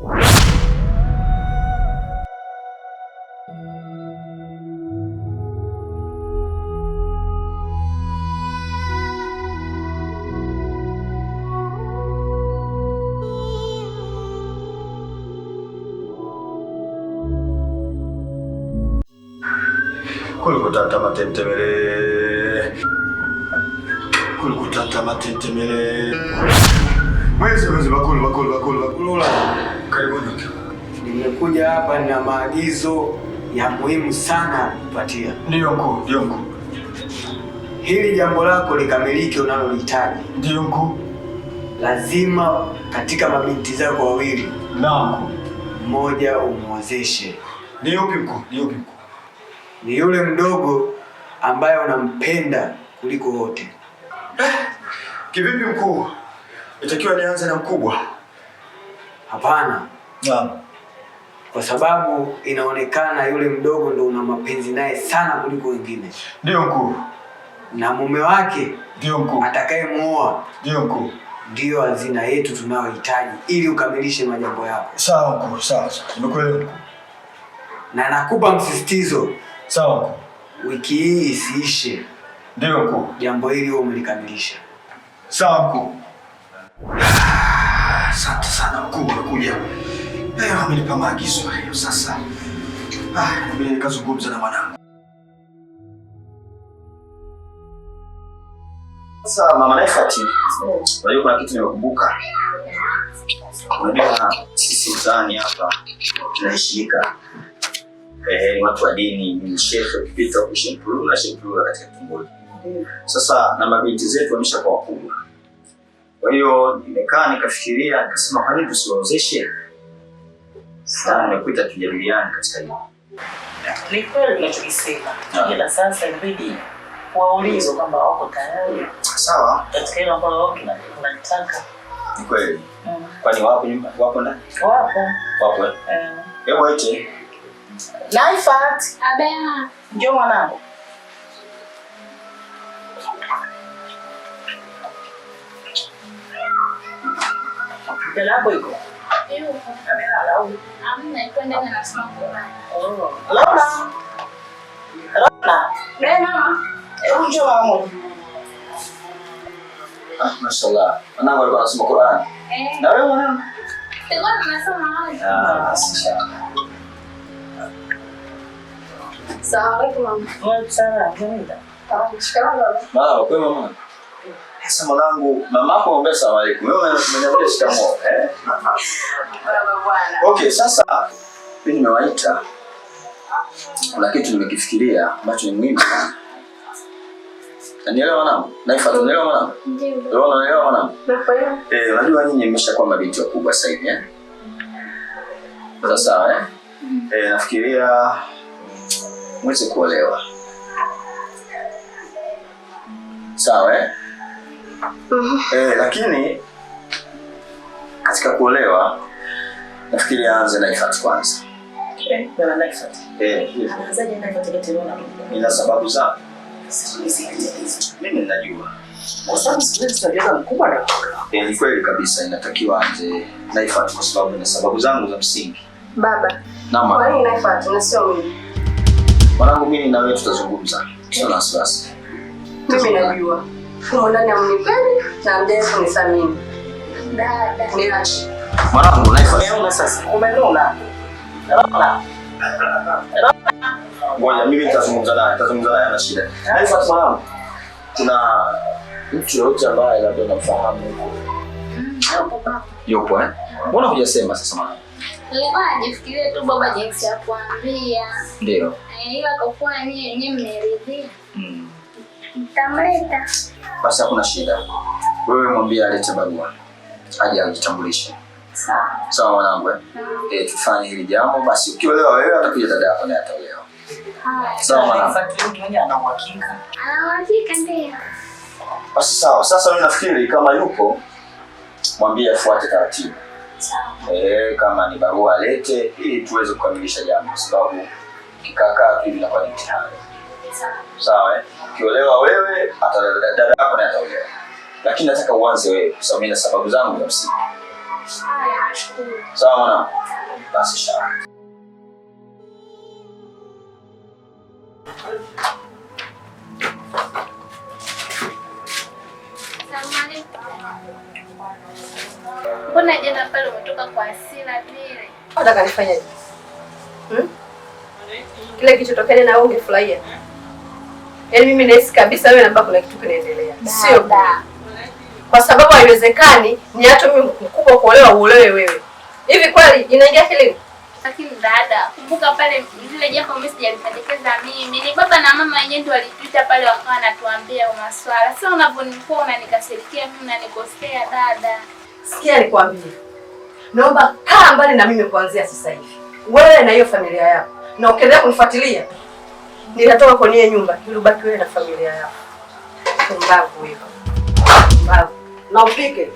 Kulukutata matentemele. Mwezi bakulu. Karibuni. Nimekuja hapa na maagizo ya muhimu sana kupatia. Ndio mkuu. Hili jambo lako likamilike unalolihitaji. Ndio mkuu. Lazima katika mabinti zako wawili. Naam. Mmoja umwozeshe. Ndio mkuu. Ni yule mdogo ambaye unampenda kuliko wote. Kivipi mkuu? Itakiwa nianze na mkubwa? Hapana. Naam. Kwa sababu inaonekana yule mdogo ndo una mapenzi naye sana kuliko wengine. Ndio mkuu. Na mume wake ndio mkuu atakayemuoa ndio mkuu ndio hazina yetu tunayohitaji ili ukamilishe majambo yako. Sawa mkuu, sawa. Nimekuelewa mkuu. Na nakupa msisitizo. Sawa mkuu. Wiki hii isiishe. Ndio mkuu. Jambo hili umelikamilisha. Sawa mkuu. Asante sana mkuu, umekuja. Amenipa maagizo hayo sasa. Mimi nikazungumza na mwanangu. Sasa mama Naifati, unajua kuna kitu nimekumbuka. Unajua sisi mtaani hapa tunaheshimika. Ni watu wa dini, ni shehe ukipita kushempuru katika kitongoji. Sasa na mabinti zetu wameshakuwa wakubwa. Kwa hiyo nimekaa nikafikiria nikasema kwa nini tusiwaozeshe? Sasa nimekuita tujadiliane katika hilo. Ni kweli tunachokisema. Ila sasa inabidi waulize kama wako tayari. Sawa. Katika hilo ambalo wao tunalitaka. Ni kweli. Kwani wapo ndani? Wapo. Hebu aite. Naifat. Abena. Njoo mwanangu. Mtela hapo iko. Amelala au? Amna, iko ndani anasoma Qur'an. Lola. Mama. Hebu njoo mama. Mashallah. Mwanangu alikuwa anasoma Qur'an. Na wewe mwanangu? Tulikuwa tunasoma hapo. Inshallah. Salamu alaykum mama. Wa salaam. Shikamoo baba. Baba, kwa mama. Sasa mwanangu, mamako ombe salamu alaykum. Wewe umeniambia shikamoo, Baba bwana. Okay, sasa mimi nimewaita. Kuna kitu nimekifikiria ambacho ni muhimu sana. Unielewa mwanangu? Naifati, unielewa mwanangu? Ndio. Unaelewa mwanangu? Nafahamu. Unajua nyinyi mmeshakuwa mabinti wakubwa sasa hivi, Sasa nafikiria mweze kuolewa. Sawa lakini katika kuolewa nafikiri aanze Naifati kwanza. Bwana Naifat. Anaanzaje Naifat Ketelona? Nina sababu zangu. Mimi ninajua. Kwa sababu sisi tunajua mkubwa na ni kweli kabisa inatakiwa aanze Naifat kwa sababu nina sababu zangu za msingi. Baba. Naam. Kwa nini Naifat na sio mimi? Mwanangu, mimi na wewe tutazungumza. Sio na wasiwasi. Mimi najua. Humo ndani amnipendi na mjeni kunithamini. Dada. Niache. Mwanangu, Naifat. Umeona sasa? Umeona? Ngoja mimi nitazungumza naye ana shida. Naifat mwanangu. Kuna mtu yote ambaye labda unamfahamu huko? Yupo Mbona hujasema sasa mwanangu? Nilikuwa najifikiria tu baba jinsi ya kuambia. Ndio. Ila kwa kuwa nyinyi mmeridhia. Nitamleta. Basi hakuna shida. Wewe mwambie alete barua. Aje ajitambulishe. Sawa mwanangu tufanye hili jambo basi ukiolewa wewe atakuja dada yako naye ataolewa. Sawa mwanangu. Ana uhakika. Ndio. Basi sawa. Sasa mimi nafikiri kama yupo mwambie afuate taratibu. Sawa. Kama ni barua alete ili tuweze kukamilisha jambo kwa sababu kikakaa hivi inakuwa ni mtihani. Sawa. Ukiolewa wewe dada yako naye ataolewa. Lakini nataka uanze wewe kwa sababu nina sababu zangu za msingi. Sawa mwana. Basi sawa. Mbona jana pale umetoka kwa hasira vile? Unataka nifanyaje? Kile kilichotokea na wewe ungefurahia? Yaani mimi nahisi kabisa wewe namba kuna kitu kinaendelea. Sio da. Kwa sababu haiwezekani niache mimi mkubwa kuolewa uolewe wewe. Hivi kweli inaingia kilini? Lakini dada, kumbuka pale zile jambo mimi sijalipendekeza mimi. Ni baba na mama wenyewe ndio walituita pale wakawa wanatuambia maswala. Sasa unaponikuwa unanikasirikia mimi unanikosea dada. Sikia nikwambie. Naomba kaa mbali na mimi kuanzia sasa hivi. Wewe na hiyo familia yako. Na ukiendelea kunifuatilia, nitatoka kwenye nyumba ili ubaki wewe na familia yako. Mbavu hiyo. Mbavu. Na upike.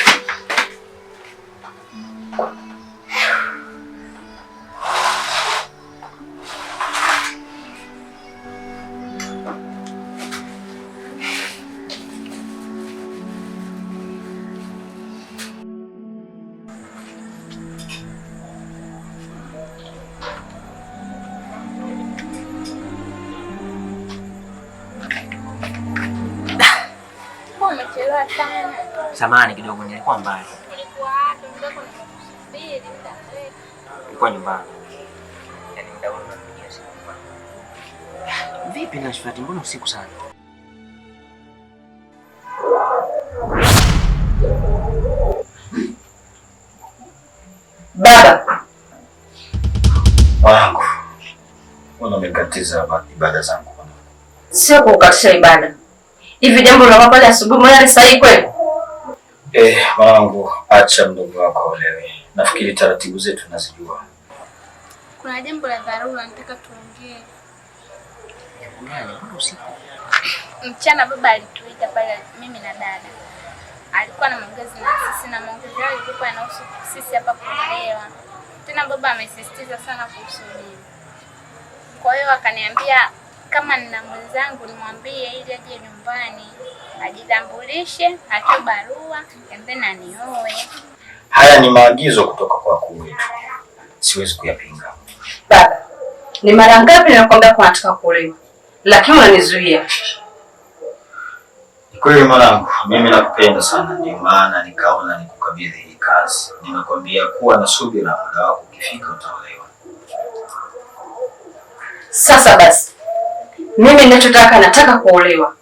Samahani kidogo, nilikuwa mbali. Ulikuwa wapi? Mbona nimekusubiri muda mrefu? Nilikuwa nyumbani. Yaani muda wote napigia simu. Vipi Nashfati, mbona usiku sana? Baba. Wangu. Umekatiza ibada zangu. Sio kukatisha ibada. Hivi jambo la pale asubuhi mbona ni sahihi kweli? Wangu, acha mdogo wako olewe. Nafikiri taratibu zetu nazijua. Kuna jambo la dharura nataka tuongee. Gani? Mbona usiku? Mchana baba alituita pale mimi na dada. Alikuwa na maongezi na sisi na maongezi yao ilikuwa yanahusu sisi hapa kuolewa. Tena baba amesisitiza sana kuhusu mimi. Kwa hiyo akaniambia kama nina mwenzangu nimwambie ili aje nyumbani ajitambulishe, atoe barua, and then anioe. Haya ni maagizo kutoka kwa wakuu wetu. Siwezi kuyapinga. Baba, ni mara ngapi ninakwambia kwa nataka kuolewa? Lakini unanizuia. Ni kweli mwanangu, mimi nakupenda sana, ndio maana nikaona nikukabidhi hii kazi. Nimekwambia kuwa na subira, muda wako ukifika utaolewa. Sasa basi. Mimi ninachotaka nataka kuolewa.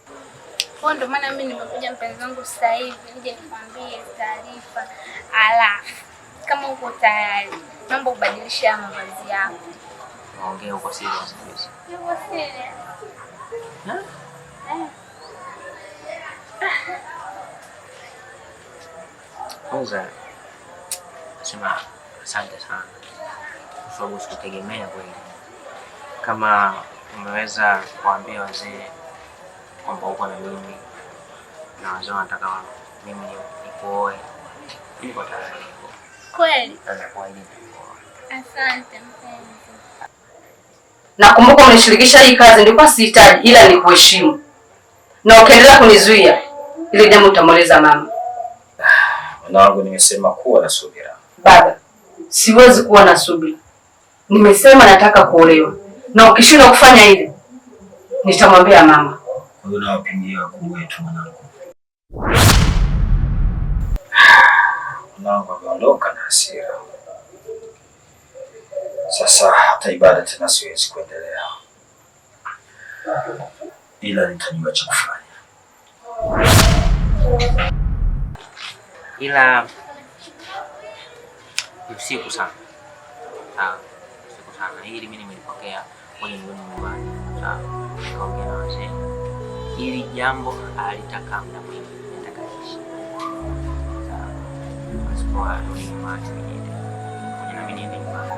Kwa ndio maana mimi nimekuja mpenzi wangu sasa hivi nije nikwambie taarifa. Alafu kama uko tayari, naomba ubadilishe mavazi yako. Naongea uko serious kabisa. Uko serious? Kwanza nasema asante sana. Kwa sababu sikutegemea kweli. Kama umeweza kuambia wazee kwamba uko na mimi na wazee wanataka mimi nikuoe, niko tayari. Kweli? Nakuahidi. Asante mpenzi. Nakumbuka unishirikisha hii kazi nilikuwa sihitaji ila nikuheshimu. Na ukiendelea kunizuia ile jambo utamweleza mama. Mwanangu, nimesema kuwa na subira. Baba, siwezi kuwa na subira. Nimesema nataka kuolewa. Na ukishindwa kufanya hili nitamwambia mama. Wewe unawapingia wakuu wetu mwanangu. Mwanangu ameondoka na hasira. Sasa hata ibada tena siwezi kuendelea. Ila nitajua cha kufanya. Ila usiku sana. Usiku sana. Hili mimi nimelipokea kwenye nyumbani. Nikaongea na wazee. Hili jambo alitaka muda mwingi. Nataka ishi. Asipoa rudi nyumbani mwenyewe. Kwenye na mimi niende nyumbani.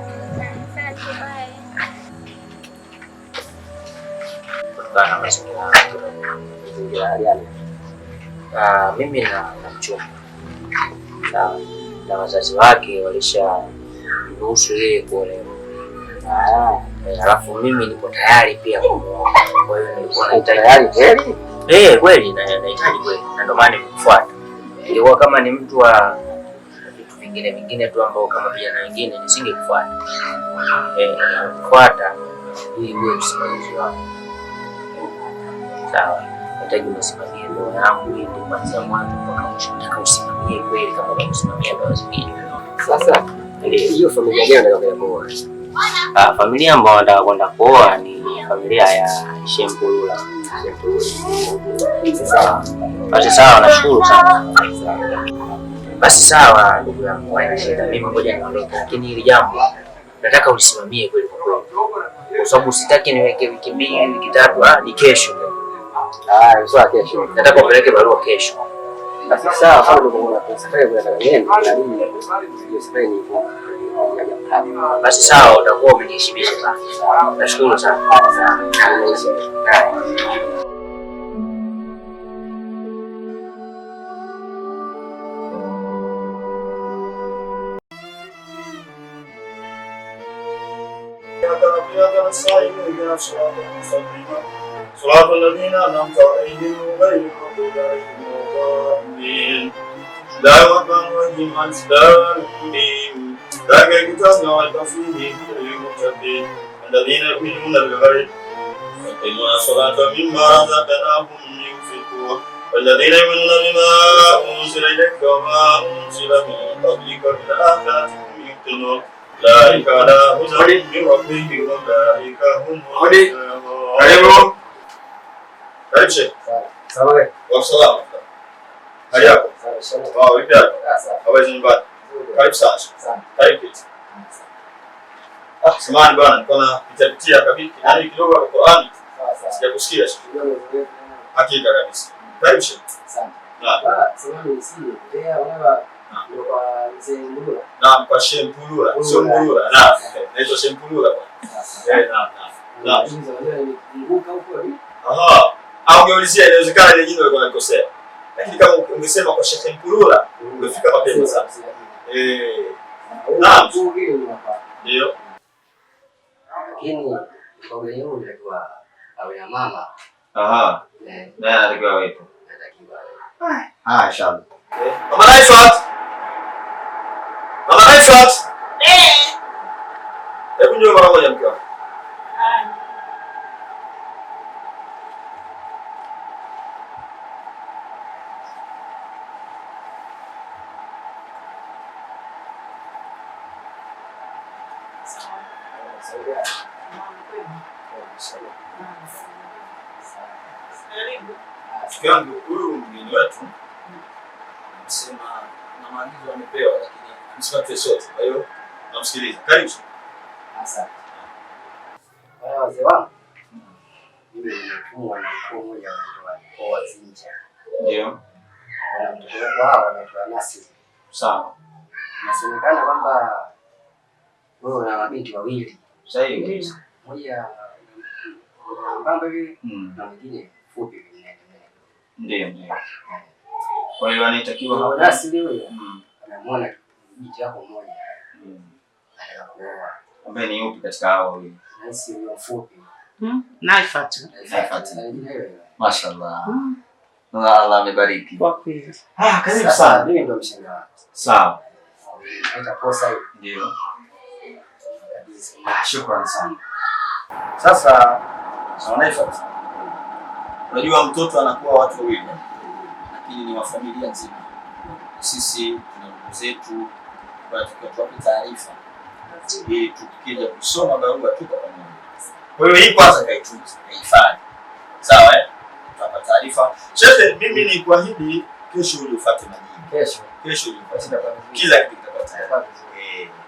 Bana mazingira gani? Mimi na mchumba. Na wazazi wake walisha ruhusu yeye kuolewa. Alafu mimi niko tayari pia kumuoa. Kwa hiyo nilikuwa nahitaji tayari kweli? Kweli nahitaji kweli. Na ndio maana nimekufuata. Ilikuwa kama ni mtu wa vitu vingine tu ambao kama vijana wengine nisingekufuata. Kufuata ili uwe msimamizi wangu. Sawa, nataka unisimamie ndoa yangu ili kuanzia mwanzo mpaka mwisho. Nataka usimamie kweli kama unasimamia ndoa zingine. Sasa hiyo familia gani unataka kuoa? Familia ambayo nataka kwenda kuoa ni familia ya Shempulula. Basi sawa, nashukuru sana. Basi sawa ndugu yangu, haina shida. Mimi ngoja niondoke, lakini hili jambo nataka ulisimamie kweli kwa kweli. Kwa sababu sitaki niweke wiki 2, wiki 3, ni kesho. Sio kesho. Nataka upeleke barua kesho. Basi sawa, kama ndio kuna pesa pale kwa nani na mimi ndio sipeni hivyo. Basi sawa, utakuwa umeniheshimisha sana. Nashukuru sana. صراط الذين أنعمت عليهم غير المغضوب عليهم ولا الضالين. لا الرحمن الرحيم الم ذاك الكتاب لا ريب فيه هدى للمتقين الذين يؤمنون بالغيب ويقيمون الصلاة مما رزقناهم ينفقون والذين يؤمنون بما أنزل إليك وما أنزل من قبلك بالآخرة هم يوقنون أولئك على هدى من ربهم وأولئك هم المفلحون. Karibu Sheikh. Sawa. Wa salama. Hali yako? Sawa, vipi hapo? Habari nyumbani? Karibu sana. Karibu. Samahani bwana, nilikuwa napitia kabisa. Yaani kidogo kwa Qur'ani. Sijakusikia Sheikh. Hakika kabisa. Karibu Sheikh. Asante. Samahani kwa mzee Mbulula. Naam, kwa Shempulula. Sio Mbulula. Naam. Naitwa Shempulula bwana. Naam. Aha. Au ungeulizia inawezekana ile jina ulikuwa unakosea. Lakini kama ungesema kwa Sheikh Mpulula ungefika mapema sana. Naam. Ndio. Lakini kwa leo nilikuwa awe na mama. Aha. Na alikuwa hapo. Natakiwa. Inshallah. Mama Naifat. Mama Naifat. Hebu njoo mara moja mkao. Yangu huyu mgeni wetu anasema na maagizo amepewa, lakini msipate sote. Kwa hiyo namsikiliza. Karibu. Asante. Wazee wangu mimi nimetumwa na mkuu mmoja wa Zinja. Ndio. Na mtoto wao anaitwa Nasir. Sawa. Inasemekana kwamba wewe una mabinti wawili. Sahihi. Mmoja mbamba hivi na mwingine fupi hivi. Ndio. Kwa hiyo anatakiwa hapo Nasir huyo. Anamwona binti yako mmoja. Anataka kuoa. Ambaye ni yupi katika hao wawili? Nasir huyo fupi. Naifat. Mashaallah. Allah amebariki. Kwa kweli. Karibu sana. Mimi ndo mshangaa. Sawa. Haitakosa hiyo. Ndio. Shukrani sana. Sasa Naifat. Unajua mtoto anakuwa watu wawili, lakini ni wa familia nzima. Sisi tuna ndugu zetu, tuwape taarifa ili tukija kusoma barua tuko pamoja. Kwa hiyo hii kwanza kaitunza, kaifanye. Sawa Tutapa taarifa. Sheikh, mimi ni kuahidi kesho uje ufuate majibu. Kesho uje ufuate kila kitu kitakuwa tayari.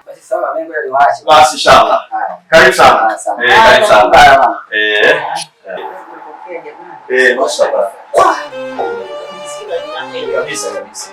Basi sawa, mimi ngoja niwaache. Basi inshallah. Karibu sana. Karibu sana. Mashaallah. Kabisa.